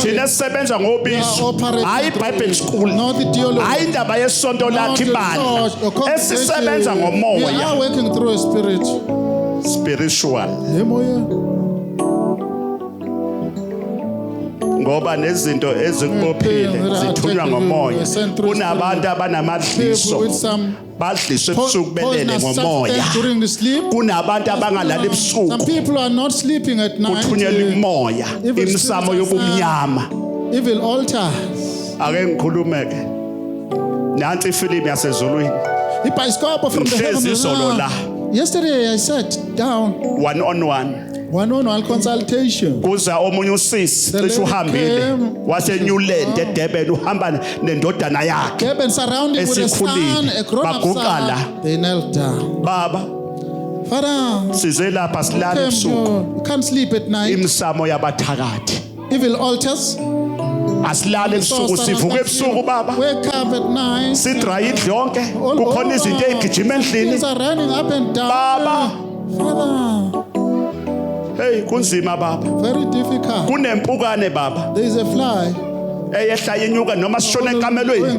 Thina sisebenza ngobizo hayi Bible school hayi indaba yesonto lakhe ibandla esisebenza ngomoya. We are working through a spirit. Spiritual. Ngoba nezinto ezikubophile zithunywa ngomoya. Kunabantu abanamadliso badliswe ebusuku belele ngomoya. Kunabantu abangalali ebusuku. Some people are not sleeping at night. Kuthunyelwa imoya, imsamo yobumnyama. Evil altars. Ake ngikhulumeke. Nansi ifilimu yasezulwini. Ibhayisikobho from the heavens. Yesterday I sat down. One-on-one consultation. Kuza omunye usisi cishe uhambile wase Newland eDurban uhamba nendodana yakhe. Durban surrounding with a son, a grown-up son. They knelt down. Baba, Father, size lapha silale ebusuku. You can't sleep at night. Imsamo yabathakathi. Evil altars. Asilale ebusuku sivuke ebusuku baba. Wake up at night. Sidrayi idlonke kukhona izinto ezigijima endlini. Things are running up and down. Baba. Father. Hey, kunzima baba. Very difficult. Kunempukane baba. There is a fly. Eyehla yenyuka noma sishona ekamelweni.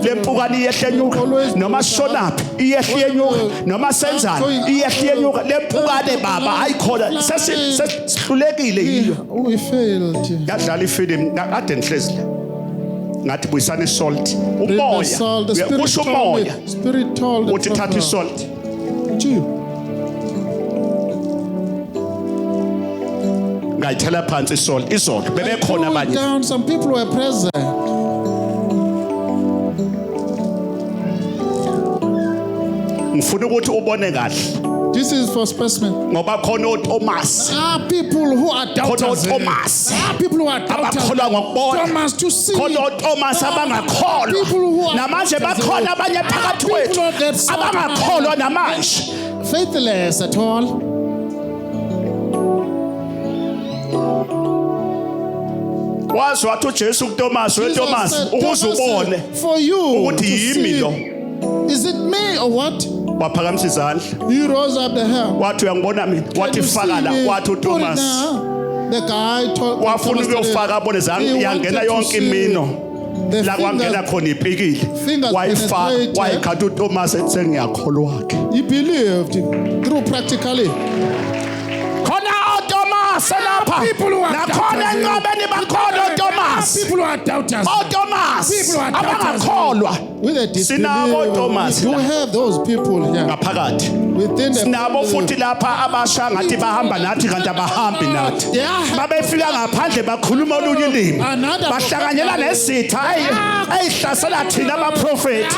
Lempukane iyehla yenyuka noma sishonaphi iyehla yenyuka noma senzana iyehla yenyuka lempukane baba ayikhona sesihlulekile yiyo. We failed. Yadlala ifilimu kade nihlezi la. Ngathi buyisana isalt. Umoya. Uyasho umoya. Spirit told. Uthi thatha isalt. Ngayithela phansi izolo bebekhona abanye. Some people were present. Ngifuna ukuthi ubone kahle. This is for specimen. Ngoba khona uThomas. People who are doubters. Thomas. People who are doubters. Abakholwa ngokubona. Thomas to see. Khona uThomas abangakholwa. Namanje bakhona abanye phakathi kwethu abangakholwa namanje. Faithless at all. Wazi wathi uJesu kuThomas, "WeThomas, ukuze ubone ukuthi yimi lo." Is it me or what? Waphakamisa izandla. He rose up the hand. Wathi uyangibona mina? Wathi faka la, wathi uThomas. The guy told wafuna ukuyofaka abone zange yangena yonke imino. La kwangena khona ipikile. Wayifaka, wayikhatha uThomas ethi sengiyakholwa wakhe. He believed through practically. Salapa. Nakhona enqabeni bakhona uThomas. People who are doubters. Thomas. Abangakholwa. With a disbelief. We have those people here. Ngaphakathi. Within the Sinabo futhi lapha abasha ngathi bahamba nathi kanti abahambi nathi. Babefika ngaphandle bakhuluma olunye ulimi. Bahlanganyela nezitha ayihlasela thina abaprofeti.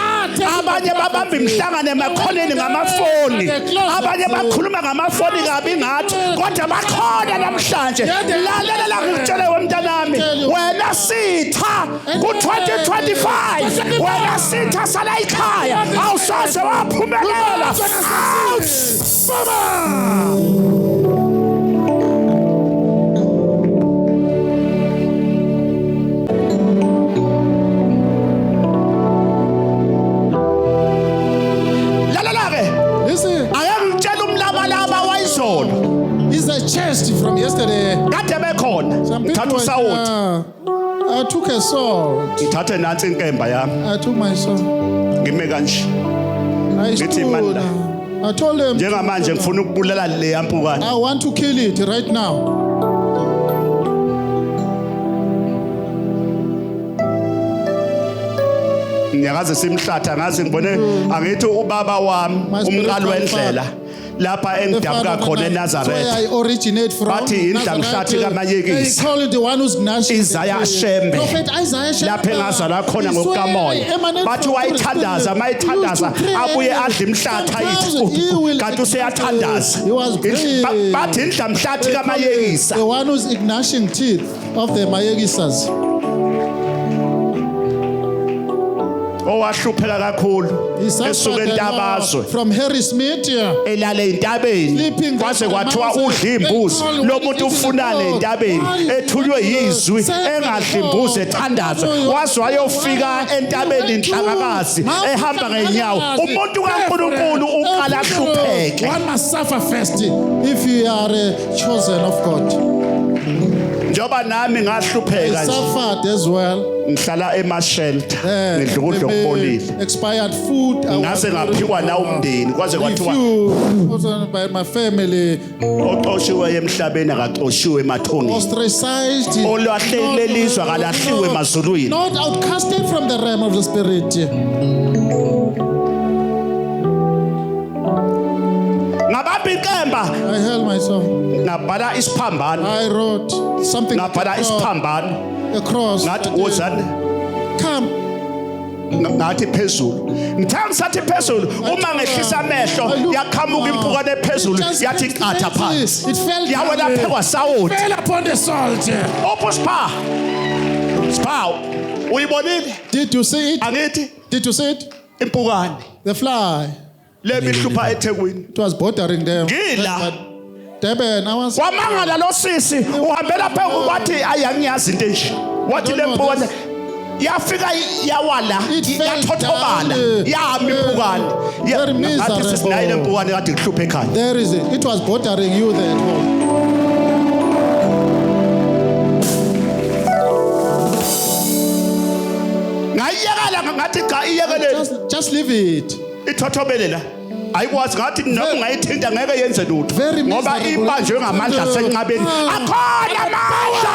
Abanye babamba imhlangano emakhoneni ngamafoni. Abanye bakhuluma ngamafoni kabi ngathi kodwa bakhona namhlanje. Lalela la ngitshele wemntanami wena sitha ku2025 wena sitha sala ekhaya awusaze waphumelela. Baba! It's a chest from yesterday. Some people were, I took a sword. I took my sword. I stood. I told them, I want to kill it right now. Ngiyakaze simhlatha ngaze ngibone angithi ubaba wami umqali wendlela lapha engidabuka khona where eNazareth I originate from. bathi indlamhlathi kaMayekisi. They call it the one who's gnashing. Isaiah Shembe Prophet Isaiah Shembe. lapha engazalwa khona ngokukamoya bathi wayithandaza mayithandaza abuye adle imhlatha yithi kanti useyathandaza bathi indlamhlathi kaMayekisi. The one who's gnashing teeth of the Mayekisas. Owahlupheka kakhulu esuka entabazwe from Harry Smith elale entabeni kwaze kwathiwa udla imbuzi lo muntu ufunane entabeni ethunywe yizwi engadla imbuzi ethandazwe waze wayofika entabeni inhlangakazi ehamba ngenyawo umuntu kaNkulunkulu uqala hlupheke. One must suffer first if you are chosen of God. Njoba nami ngahlupheka nje suffered as well. Ngihlala emashelter ngidla ukudla okubolile expired food ngase ngaphikwa na umndeni kwaze kwathiwa by my family oxoshiwe emhlabeni akaxoshiwe emathongeni ostracized olwahlelelizwa kalahliwe emazulwini not outcasted from the realm of the spirit. ngabaphi iqemba I held myself. ngabhala isiphambano I wrote something ngabhala isiphambano across ngathi wozani come ngathi phezulu ngithanga sathi phezulu uma ngehlisa amehlo yakhamuka impukane ephezulu yathi qatha phansi yawela phekwa sawoti fell upon the salt. opho spa uyibonile Did you see it? angithi Did you see it? impukane The fly. lebihlupha eThekwini It was bordering them. ngila Deben, I was wamangala lo sisi uhambela phezulu wathi ayangiyazi into enje wathi lempukane yafika yawala yathothobala yami impukane ngathi sinayi lempukane kade kuhluphe ekhaya. there is it. It was bordering you there at home. ngayiyekela ngathi cha iyekelele Just leave it. ithothobele la ayikwazi ngathi noma ungayithinta ngeke yenze lutho Very ngoba miserable. ibanjwe ngamandla asenqabeni akhona amandla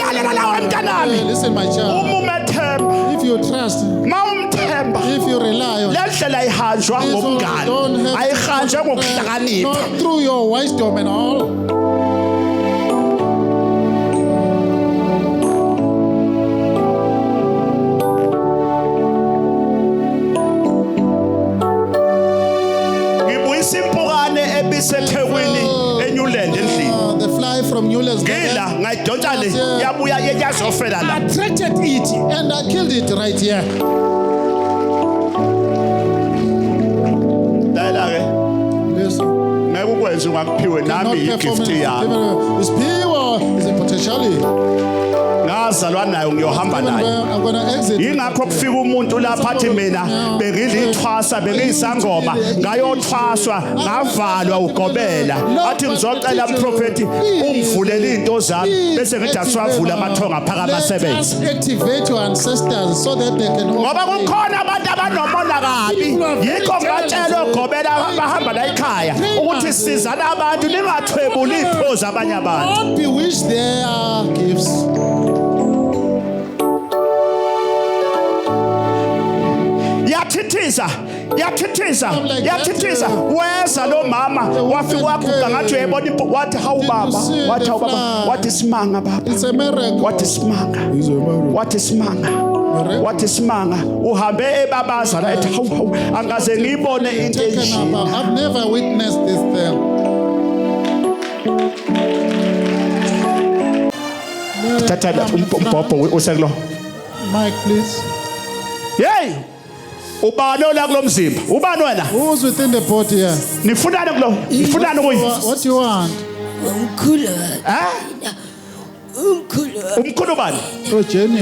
lalela lawo mntanami Listen, my child. uma umethemba If you trust, mawumthemba if you rely on, lendlela ihanjwa Please don't ngomngane have ayihanjwe to- ngokuhlakanipha not through your wisdom and all. ngibuyisa impukane ebiseThekwini eNewland endlini The fly from Newlands ngila ngayidonsa le yabuya yazofela la attracted it and I killed it right here. la ke Yes. ngeke ukwenze ungakuphiwe nami igift yami It's pure. It's a potentially. ngazalwa nayo ngiyohamba nayo I'm gonna exit. yingakho kufika umuntu lapha athi mina bengidla ithwasa bengiyisangoma ngayothwaswa ngavalwa ugobela athi ngizocela umprofeti ungivulele into zami bese ngithi asiwavula amathonga phaka Let us amasebenzi activate your ancestors so that they can ngoba operate. kukhona abantu abanomona kabi yikho ngatshela ogobela bahamba la ekhaya ukuthi sizana abantu ningathwebuli iphoza abanye abantu Don't bewitch their gifts. yathithiza weza lo mama wafika waguga ngathi uyayibona wathi hawu baba wathi hawu baba wathi simanga baba It's a miracle. wathi simanga It's a miracle. wathi simanga wathi simanga uhambe ebabaza la ethi hawu angaze ngiyibone into Taken enjini up. I've never witnessed this thing. thatha umbhobho usekulo Mike, please. hey ubani ola kulomzimba ubani wena Who's within the body here? nifunani kulo nifunani kuyi What do you want? Umkhulu umkhulu bani Oh, Jenny.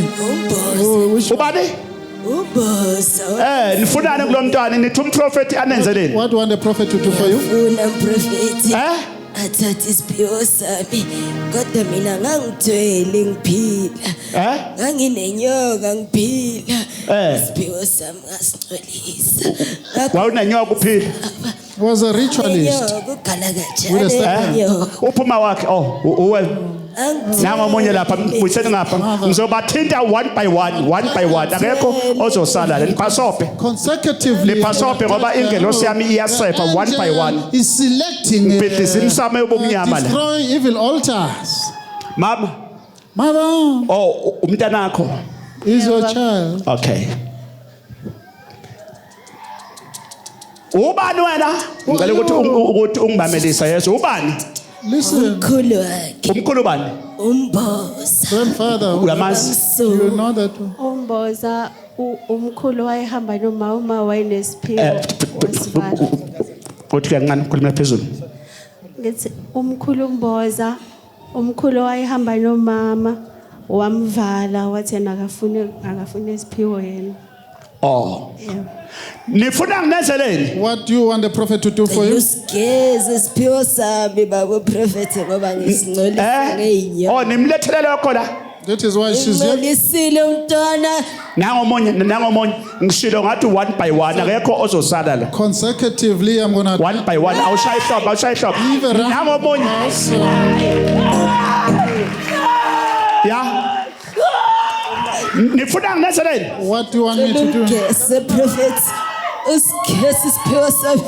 Oh, which, ubani umboso nifunani kulomntwana nithi umprofeti anenzeleni what do you want the prophet to do for you? ufuna mprofethi athathe isiphiwo sami kodwa mina ngangithwele ngiphila nganginenyoka ngiphila isiphiwo sami ngasingcolisa wawunenyoka uphila Was a ritualist. nyoka ugala With a kanjani step. nyoka uphuma wakhe uwe Nango omunye lapha mbuyiseni ngapha. Ngizobathinta one by one. Akekho ozosala le pasope. Consecutively. Le pasope ngoba ingelosi yami iyasefa one by one. Is selecting destroying evil altars. Mama. Mother. Oh, umntanakho. Is your child. Okay. Ubani wena? Ngicela ukuthi ungimamelisa Yesu. Ubani? Listen. Umkhulu wakhe. Umkhulu bani? Umboza. Grandfather. Uyamazi? You know that. Umboza umkhulu wayehamba noma wayenesiphiwo wasibala. Uthi kancane khuluma phezulu. Ngithi umkhulu Mboza umkhulu wayehamba nomama wamvala wathi akafune isiphiwo yena. Oh. Yeah. Nifuna nginezeleni? What do you want the prophet to do for you? Usigeze isiphiwo sami baba prophet ngoba ngisingcolisa ngeinyo. Oh, nimlethelele lokho la. That is why she's here. Ngolisile umntwana. Nangomunye ngishilo ngathi one by one akekho ozosala la. Consecutively I'm going to One by one awushayi hlobo. Nangomunye. Yeah. Nifuna nginezeleni? What do you want me to do? Ugeze prophet. Usigeze isiphiwo sami.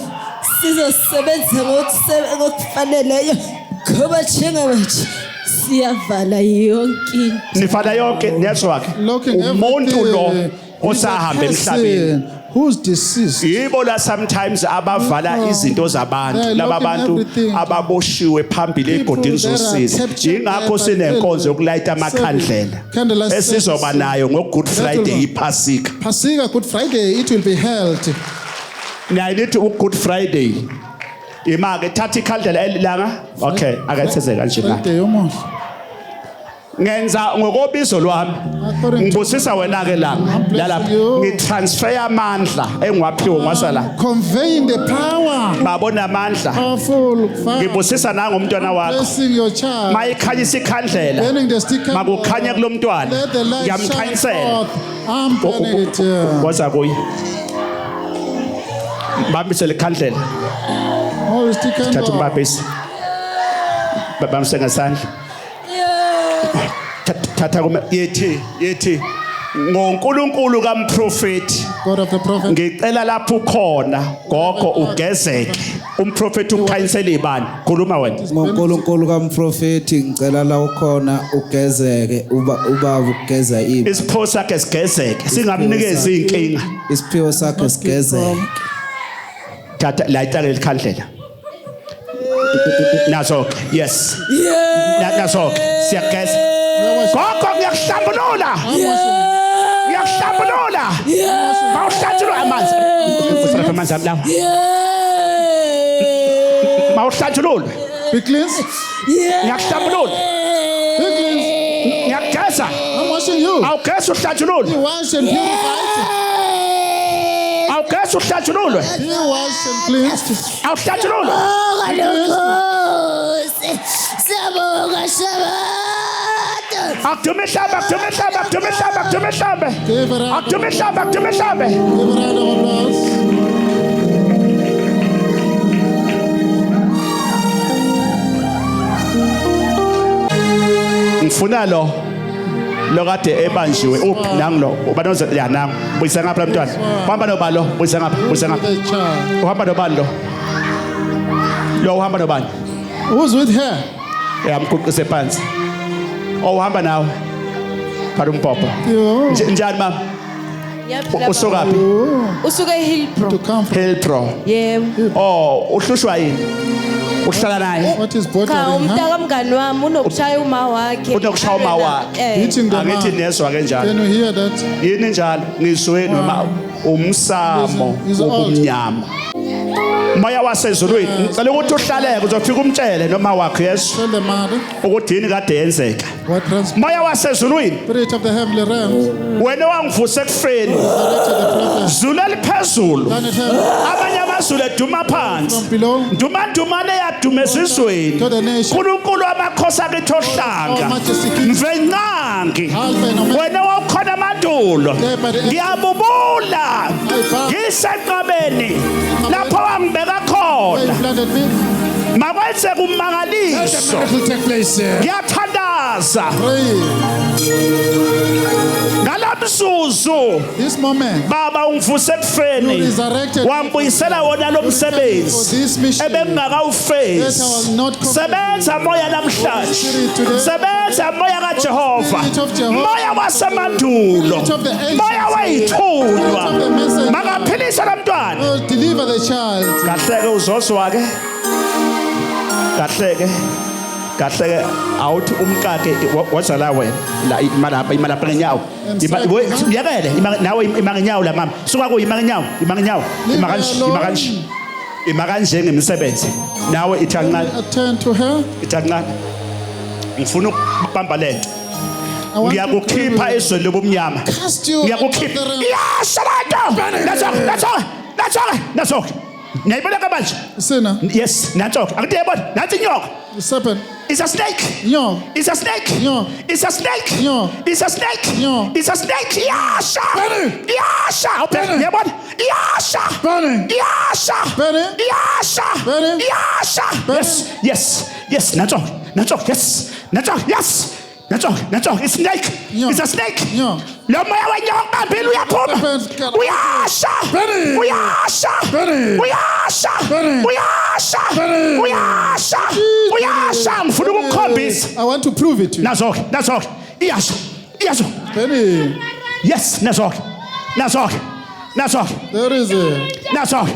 Sizosebenza ngokufaneleyo. Ngoba njengamanje siyavala yonke into. Nivala yonke network. Umuntu lo osahamba emhlabeni. Who's deceased? Yibo la sometimes abavala izinto zabantu labantu ababoshiwe phambili egodini zosiza. Ingakho sinenkonzo yokulayita amakhandlela esizoba nayo ngo Good Friday iPhasika. Pasika Good Friday it will be held. Niyalithi Good Friday. Imake thatha ikhandlela elilanga. Okay, akayitheze kanje la. Friday omuhle. Ngenza ngokobizo lwami ngibusisa wena ke la ngitransfer amandla engiwaphiwe ngwasala Conveying the power. babona amandla Powerful fire. ngibusisa nanga umntwana wakho Blessing your child. mayikhanyisa ikhandlela Burning the sticker. makukhanya kulomntwana Let the light shine ngiyamkhanyisela forth. I'm burning it here. waza kuyi bambise lekhandlela Oh, sticker. thatha umbabisi babamse ngesandla thatha kuma yethi ngoNkulunkulu kaMprofeti God of the prophet. ngicela lapho ukhona gogo ugezeke umprofeti ukhanyisela ibani khuluma wena ngoNkulunkulu kaMprofeti ngicela la ukhona ugezeke uba ugeza ibi isipho sakhe sigezeke singamnikeza inkinga isiphiwo sakhe sigezeke thatha layita lekhandlela naso yes naso siyageza gogo ngiyakuhlambulula mawuhlatshulula amanzi usapha amanzi amlawa mawuhlatshulula Be cleansed. ngiyakuhlambulula Be cleansed. ngiyakugeza I'm washing you. awugeza uhlatshululwe Be washed and purified. awugeza uhlatshululwe Be washed and cleansed. awuhlatshululwe Siyabonga Shabbat. akuduma ihlamba Give it up. akuduma ihlamba Give it a round of applause. ngifuna lo kade ebanjiwe nanglo ubanoza ya nangu buyisa ngapha la mntwana uhamba nobalo buyisa ngapha The child. uhamba nobani lo uhamba nobani Who's with her? yamquqise phansi uhamba nawe phala umpopho You. njani mama usukaphi Usuke eHillbrow. To come from. Hillbrow Yebo. uhlushwa yini uhlala naye What is Cha bothering her? umntaka mngani wami unokushaya uma wakhe. Unokushaya uma wakhe. Hitting the angithi man. nezwa ke njalo Can you hear that? yini njalo ngizwe noma umsamo Is old. wobumnyama moya wasezulwini ngicela ukuthi uhlaleke uzofika umtshele noma wakho Yesu Tell the mother ukuthi yini kade yenzeka what transpired. moya wasezulwini Spirit of the heavenly realms. wena wangivuse ekufeni Directed the prophet. zula liphezulu Planet heaven. abanye amazulu eduma phansi From below. ndumandumane yaduma ezizweni To the nation. uNkulunkulu amakhosi akithi ohlanga Our Majesty King. mvenqangi Alpha and Omega. wena wawukhona amandulo There by the end. ngiyabubula ngisenqabeni lapho wangibeka Where khona you planted me. makwenze kumangaliso Let the miracle take place here. ngiyathandaza ubuza ngalamzuzu This moment, baba ungivuse you ekufeni resurrected wambuyisela wona lo for msebenzi this mission. ebengingakawufezi That I was not complete. sebenza moya namhlanje Spirit today. sebenza moya kaJehova Spirit of Jehovah. moya wasemandulo Spirit of the ancients. moya wayithunywa Spirit of the messenger. makaphilisa lamntwana Oh, deliver the child. kahleke uzozwa ke kahleke awuthi umkake waza la wena la imalapha ngenyawo yakele nawe imangenyawo la mama suka ku imangenyawo imakanje ngemsebenzi nawe ithanqane Attend to her. ithanqane ngifuna ukubamba lento I want to ngiyakukhipha pray. ezweni lobumnyama Cast you out ngiyakukhipha of the realm. naso niyayibona ka manje Sinner, yes nanso akuthi yayibona nansi inyoka the serpent. it's a snake No. it's a snake No. it's a snake No. it's a snake No. it's a snake yasha Benny. yasha Benny. yabona yasha Benny. yasha Benny. yasha Benny. yasha Benny. yes nanso yes nanso it's snake No. it's a snake No. lo moya wenyoka phela uyaphuma Serpent. uyasha Benny. uyasha Benny. uyasha Benny. uyasha Benny. uyasha uyasha ngifuna ukukukhombisa I want to prove it to you. nazo iyasha Benny, yes nazo there is a. nazo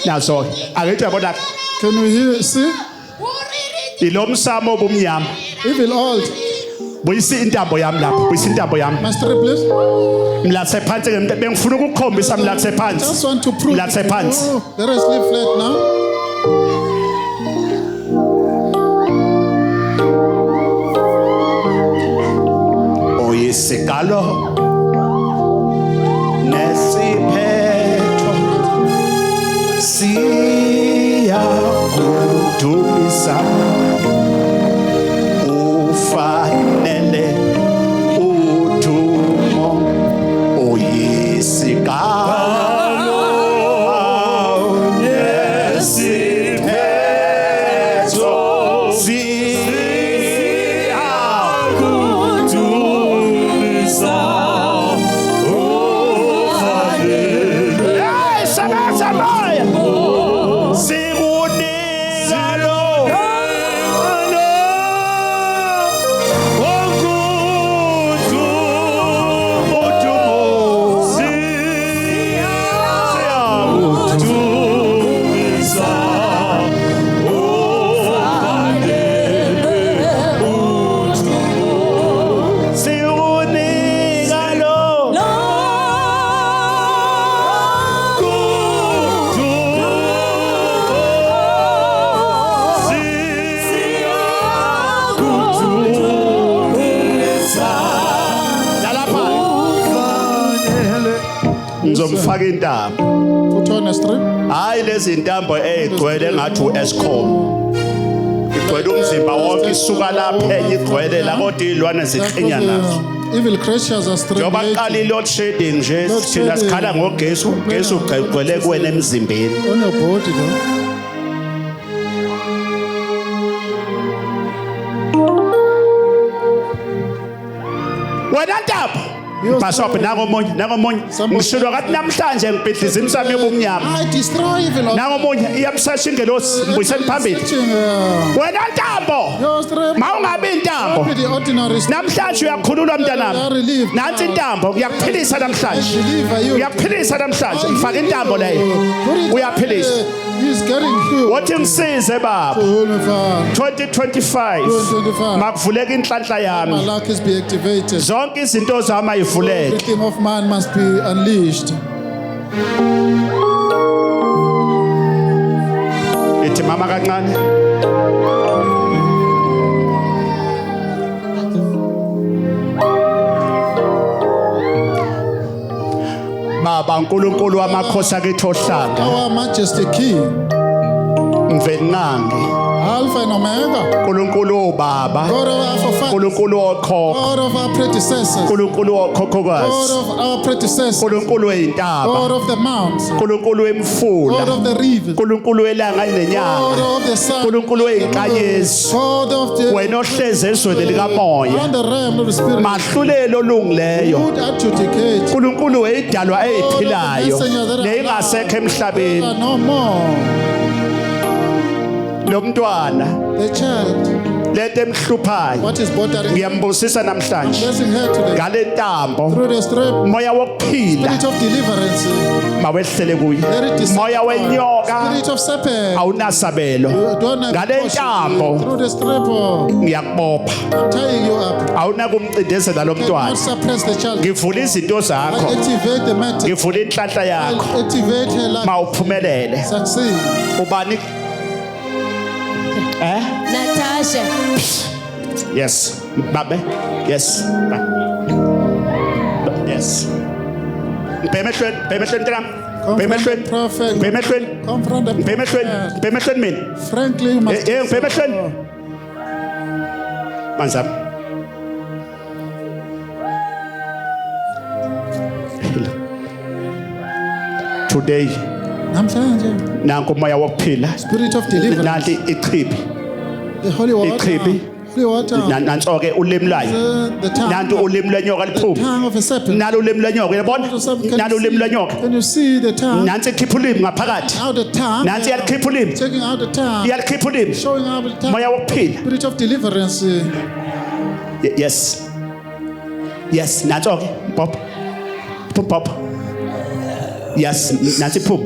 nazo akithi yabona Can we hear? See? ilomsamo obumnyama Evil old. buyisa intambo yami lapho buyisa intambo yami Master, please. mlathe phansi bengifuna ukukukhombisa mlathe phansi Just want to prove. mlathe phansi Oh, there is leaflet now. oyisigalo nesiphetho siyakudumisa ufanele udumo oyisigalo nesiphetho siyakudumisa Hey, sebenza moya sikunika lo ngizomfaka intambo Put on a strip. hayi lezi intambo ezigcwele ngathi uEscom igcwele umzimba wonke isuka lapha enye igcwele la kodwa izilwane ziqhinya nazo Evil creatures are njoba strangulated qala i-load shedding nje Load thina shedding. sikhala ngogesi ugesi ugcwele kuwena emzimbeni on your body, though. wena ntambo bashop nangomunye ngishilo kathi namhlanje ngibhidliza imsamo yobumnyama I destroy evil. nangomunye iyamsasha ingelosi mbuyiseni phambili wena ntambo Your strip. mawungabi intambo Be the ordinary strip. namhlanje uyakhululwa mntanami nansi intambo uyakuphilisa namhlanje Deliver you. uyakuphilisa namhlanje mfaka intambo leyo uyaphilisa He's getting healed. wathi ngisize baba Holy Father. 2025 2025. makuvuleka inhlanhla My yami luck is be activated. zonke izinto zami ayivuleke Everything of man must be unleashed. ithi mama kancane baba uNkulunkulu wamakhosi akithi ohlanga Our Majesty King, mvenqangi Alpha and Omega, uNkulunkulu obaba God of our forefathers, uNkulunkulu okhokho God of our predecessors, uNkulunkulu God okhokhokazi of our predecessors, uNkulunkulu eyintaba God of the mountains, uNkulunkulu God emfula of the rivers, uNkulunkulu elanga God nenyanga of the sun, uNkulunkulu eyinkanyezi God of the wena ohleze ezweni likamoya on the realm of the spirit, mahlulelo olungileyo would adjudicate. uNkulunkulu weyidalwa eyiphilayo neyingasekho emhlabeni No more. lo mntwana The child, lento emhluphayo what is bothering, ngiyambusisa namhlanje blessing her today ngale ntambo through the strip, moya wokuphila spirit of deliverance, mawehlele kuye let it moya wenyoka spirit of serpent, awunasabelo don't have ngale portion. ntambo Through the strip, ngiyakubopha I'm tying you up. awunakumcindezela lo Not mntwana suppress the child. ngivula izinto I zakho activate the matter. ngivula inhlanhla yakho I activate her life. mawuphumelele Succeed. ubani Natasha. yes babe yes yes Bemehlweni tram bemehlweni Prophet. bemehlweni Confront the bemehlweni prophet. bemehlweni mina Frankly, you must. bemehlweni manzam today Namhlanje, nanku umoya wokuphila spirit of deliverance. nanti ichibi The holy water. Ichibi. Holy water. nanso ke ulimi layo The tongue. nanti ulimi lwenyoka The liphuma tongue of a serpent. nalo ulimi lwenyoka yabona nalo ulimi lwenyoka Can you see the tongue? nansi ikhipha ulimi ngaphakathi Out the tongue. nansi iyalikhipha ulimi Taking out the tongue. iyalikhipha ulimi Showing out the tongue. moya wokuphila Spirit of deliverance. yes yes nanso ke pop pop yes nansi phuma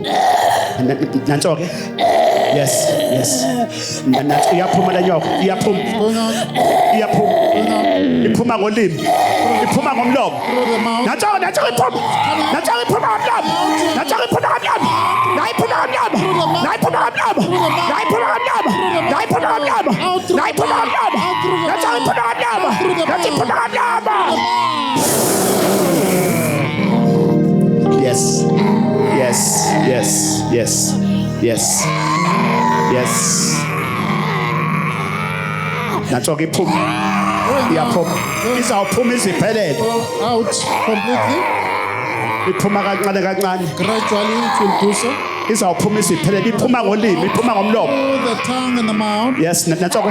nanso ke yes yes nansi iyaphuma lenyoka iyaphuma Going out. iyaphuma iphuma ngolimi iphuma ngomlomo Through the mouth. nanso iphuma nanso iphuma ngomlomo nanso iphuma ngomlomo nayiphuma ngomlomo nayiphuma ngomlomo nayiphuma ngomlomo nayiphuma ngomlomo nayiphuma ngomlomo nanso iphuma ngomlomo nanso iphuma ngomlomo yes yes yes yes yes yes nanso iphuma iyaphuma izawuphuma iziphelele Out completely. iphuma kancane kancane Gradually it will do so. izawuphuma iziphelele iphuma ngolimi iphuma ngomlomo Through the tongue and the mouth. yes nanso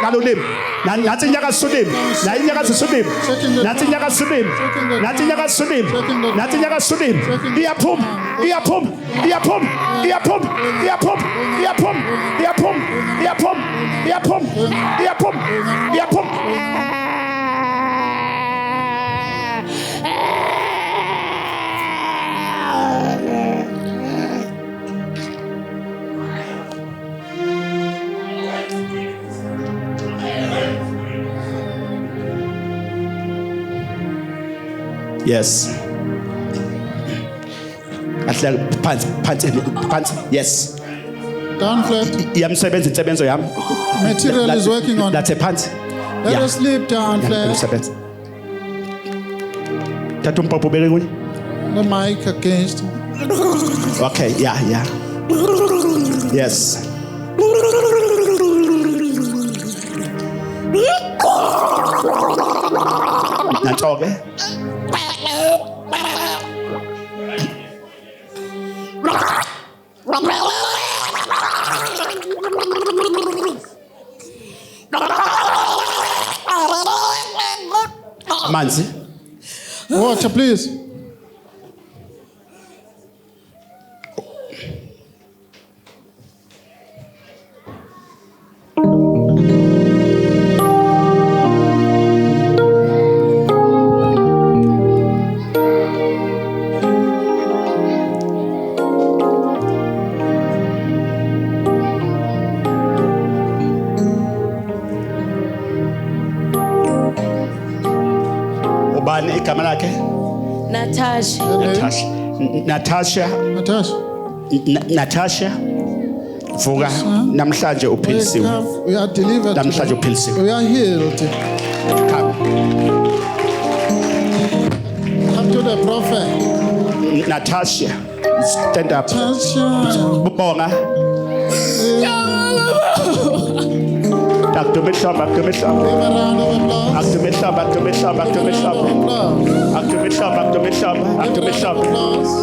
nalo ulimi nansi inyakaza ulimi nayi inyakaza ulimi nansi inyakaza ulimi nansi inyakaza ulimi nansi inyakaza ulimi iyaphuma iyaphuma iyaphuma iyaphuma iyaphuma iyaphuma iyaphuma iyaphuma iyaphuma iyaphuma iyaphuma yes ahlala phansi yes Down flat. iyamsebenza insebenzo yami Material is working on. lathe phansi Let us sleep down flat. iyamsebenza thatha umpopho ubeke kunye The mic against. okay yeah yes nanso ke manzi Water, please. ubani igama lakhe Natasha. Natasha Natasha vuka namhlanje uphilisiwe We are delivered. namhlanje today. uphilisiwe We are healed. come Come to the prophet. Natasha stand up Natasha. bonga Akumihlaba, akumihlaba. Give a round of applause. Akumihlaba, akumihlaba, akumihlaba. Akumihlaba, akumihlaba, akumihlaba. Applause.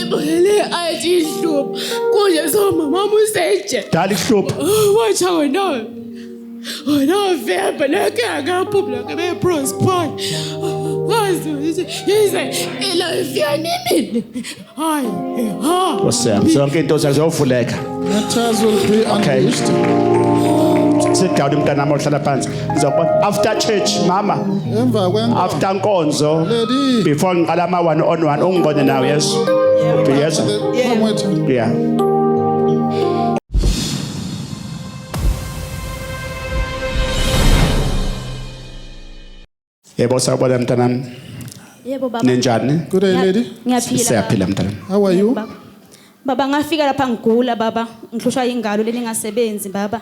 Ibole athi ihlupho kunje somama useje Dali hlupha. wacha wena November lake akaphumla ke be prosper wazi yize ilife yanimini hayi ha Wosem, zonke into zizovuleka. Matters will be Okay. unleashed. Sit down umntana wami ohlala phansi. Ngizobona after church mama, Emva kwenkonzo. after nkonzo Lady. before ngiqala ama 1-on-1 ungibone nawe yes. Yes. Come with her. Yeah. Yebo sawubona mntanami. yebo baba Ninjani? Good day, lady. ngiyaphila Siyaphila mntanami. How are you? baba ngafika lapha ngigula baba ngihlushwa ingalo leningasebenzi baba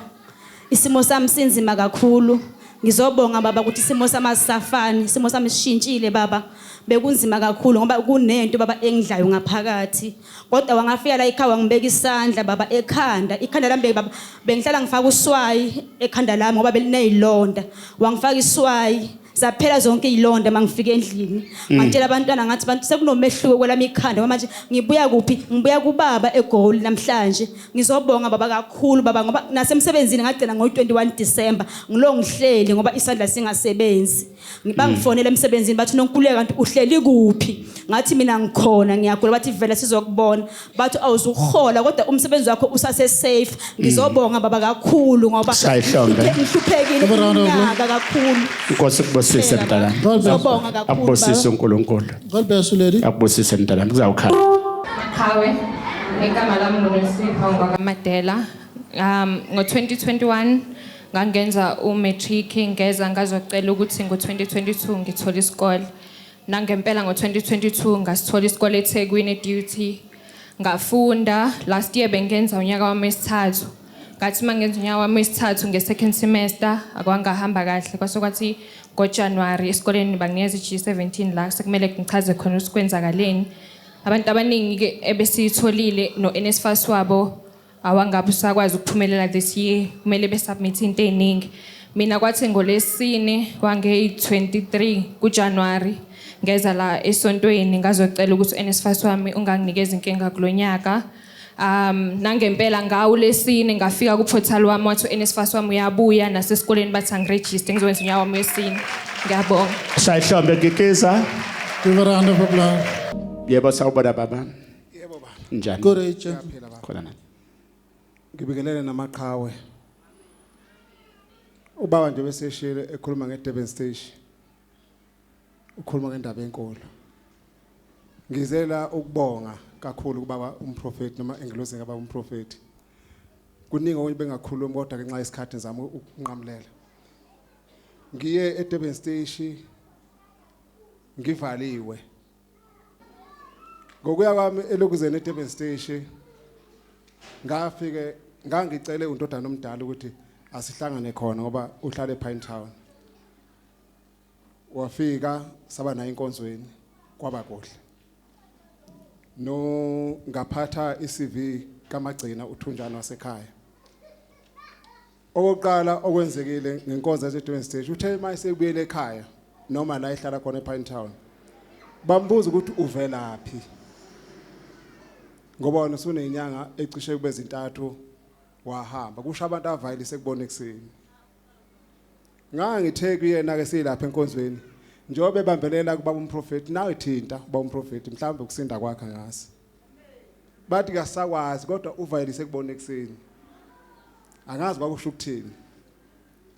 isimo sami sinzima kakhulu ngizobonga baba ukuthi isimo sami asisafani isimo sami sishintshile baba bekunzima kakhulu ngoba kunento baba engidlayo ngaphakathi kodwa wangafika la ekhaya wangibeka isandla baba ikhanda lami baba bengihlala ngifaka uswayi ekhanda lami ngoba belinezilonda wangifaka iswayi zaphela zonke izilonda mangifika endlini ngantshela abantwana ngathi bantu sekunomehluko kwelami ikhanda manje ngibuya kuphi ngibuya kubaba eGoli namhlanje ngizobonga baba kakhulu baba ngoba nasemsebenzini ngagcina ngo21 December ngilo ngihleli ngoba isandla singasebenzi ngibangifonela emsebenzini bathi nonkuleka kanti uhleli kuphi ngathi mina ngikhona ngiyagula bathi vele sizokubona bathi awuzuhola kodwa umsebenzi wakho usase safe ngizobonga baba kakhulu ngoba Sayihlonga. ngihluphekile ngaka kakhulu Inkosi kubusise mntanami. ngizobonga kakhulu Akubusise baba. uNkulunkulu. God bless you, lady. Akubusise mntanami. Kuzawukhala. Hawe igama lami nguNosipho ngwakaMadela ngo2021 ngangenza umatric ngeza ngazocela ukuthi ngo2022 ngithola isikole nangempela ngo2022 ngasithola isikole eThekwini duty ngafunda last year bengenza unyaka wami wesithathu ngathi mangenza unyaka wami wesithathu ngesecond semester akwangahamba kahle kwasokwathi ngoJanuary esikoleni banginikeza iG17 la sekumele ngichaze khona usikwenzakaleni abantu abaningi ke ebesitholile noNSFAS wabo awangabe usakwazi ukuphumelela this year kumele besubmit into eziningi mina kwathi ngolesine kwange23 kuJanuary ngeza la esontweni ngazocela ukuthi uNSFAS wami unganginikeza inkinga kulonyaka nangempela ngawo lesine ngafika kuportal wami wathi uNSFAS wami uyabuya nasesikoleni bathi angiregister ngizokwenza unyaka wami wesine ngiyabonga Sayihlombe Gikiza. Give a round of applause. Yebo sawubona baba. Yebo baba. Njani? Good day, gentlemen. Phela baba. Khona nani? Ngibingelele namaqhawe. Ubaba nje beseshile ekhuluma ngeDurban Stage. Ukhuluma ngendaba enkolo. Ngizela ukubonga kakhulu kubaba umprofeti noma engiloze ngaba umprofeti. Kuningi okunye bengakhuluma kodwa ngenxa yesikhathi ngizama ukunqamulela. Ngiye eDurban Stage ngivaliwe. Ngokuya kwami elokuzeni eDurban Stage ngafike ngangicele uNtodana omdala ukuthi asihlangane khona ngoba uhlala ePine Town. Wafika saba nayo inkonzweni kwaba kuhle. No ngaphatha iCV kaMagcina uThunjana wasekhaya. Okokuqala okwenzekile ngenkonzo yaseDurban Stage uthe mase sekubuyele ekhaya noma la ehlala khona ePine Town. Bambuza ukuthi uvelaphi. Ngoba wona usunenyanga ecishe kube zintathu wahamba kusho abantu avayile sekubona ekseni ngangithe kuyena ke silapha enkonzweni njobe bambelela kuba umprofeti nawe thinta kuba umprofeti mhlawumbe ukusinda kwakhe ngase bathi kasakwazi kodwa uvayile sekubona ekseni angazi bakusho ukuthini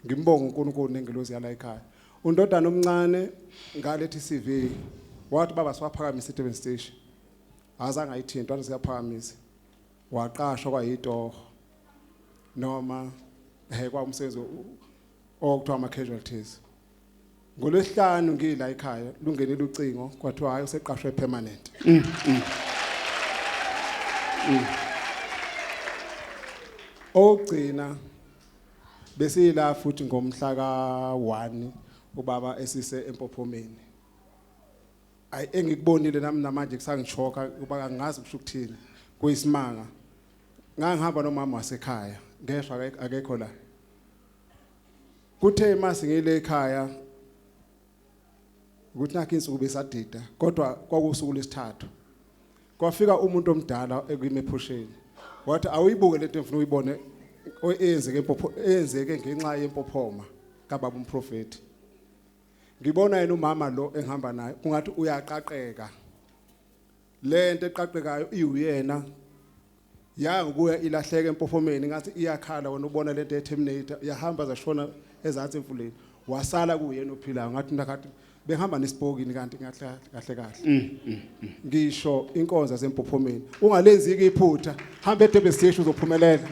ngimbonga uNkulunkulu nengelozi yala ekhaya uNdodana omncane ngalethi CV wathi baba siwaphakamisa eDurban Station azange ayithinta wathi siyaphakamisa waqashwa kwayitoho noma kwa umsebenzi okuthiwa ama casualties ngolwesihlanu ngila ekhaya lungenile ucingo kwathiwa hayi useqashwe permanent ogcina besila futhi ngomhla ka1 ubaba esise empophomeni ayi engikubonile nami namanje kusangichoka kuba angazi kusho ukuthini kuyisimanga ngangihamba nomama wasekhaya ngeshwa akekho la kuthe mase ngile ekhaya ukuthi nakho insuku besadida kodwa kwakusuku lesithathu kwafika umuntu omdala ekwimephusheni wathi awuyibuke lento emfuna uyibone eyenzeke ngenxa yempophoma kababa umprofeti ngibona yena umama lo engihamba naye kungathi uyaqaqeka lento eqaqekayo iyuyena yakuya ilahleke empophomeni ngathi iyakhala wena ubona lento eterminator yahamba zashona ezantsi emfuleni wasala kuyena ophilayo ngathi nakathi behamba nesibhokini kanti kahle ngisho inkonzo yasempophomeni ungalenziki iphutha hamba eDurban Station uzophumelela